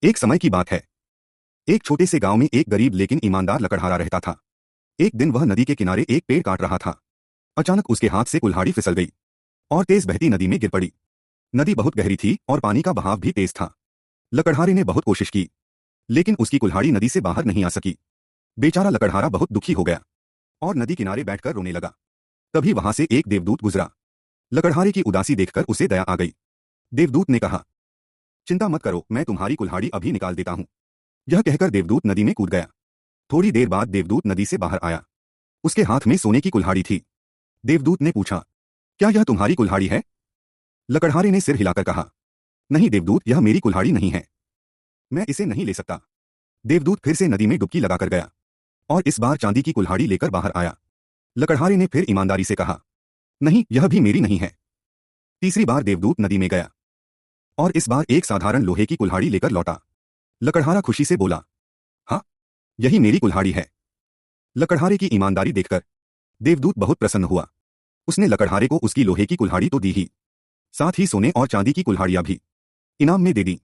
एक समय की बात है। एक छोटे से गांव में एक गरीब लेकिन ईमानदार लकड़हारा रहता था। एक दिन वह नदी के किनारे एक पेड़ काट रहा था। अचानक उसके हाथ से कुल्हाड़ी फिसल गई और तेज बहती नदी में गिर पड़ी। नदी बहुत गहरी थी और पानी का बहाव भी तेज था। लकड़हारे ने बहुत कोशिश की, लेकिन उसकी कुल्हाड़ी नदी से बाहर नहीं आ सकी। बेचारा लकड़हारा बहुत दुखी हो गया और नदी किनारे बैठकर रोने लगा। तभी वहां से एक देवदूत गुजरा। लकड़हारे की उदासी देखकर उसे दया आ गई। देवदूत ने कहा, चिंता मत करो, मैं तुम्हारी कुल्हाड़ी अभी निकाल देता हूं। यह कहकर देवदूत नदी में कूद गया। थोड़ी देर बाद देवदूत नदी से बाहर आया। उसके हाथ में सोने की कुल्हाड़ी थी। देवदूत ने पूछा, क्या यह तुम्हारी कुल्हाड़ी है? लकड़हारे ने सिर हिलाकर कहा, नहीं देवदूत, यह मेरी कुल्हाड़ी नहीं है। मैं इसे नहीं ले सकता। देवदूत फिर से नदी में डुबकी लगाकर गया और इस बार चांदी की कुल्हाड़ी लेकर बाहर आया। लकड़हारे ने फिर ईमानदारी से कहा, नहीं, यह भी मेरी नहीं है। तीसरी बार देवदूत नदी में गया और इस बार एक साधारण लोहे की कुल्हाड़ी लेकर लौटा। लकड़हारा खुशी से बोला, हाँ, यही मेरी कुल्हाड़ी है। लकड़हारे की ईमानदारी देखकर देवदूत बहुत प्रसन्न हुआ। उसने लकड़हारे को उसकी लोहे की कुल्हाड़ी तो दी ही, साथ ही सोने और चांदी की कुल्हाड़ियां भी इनाम में दे दी।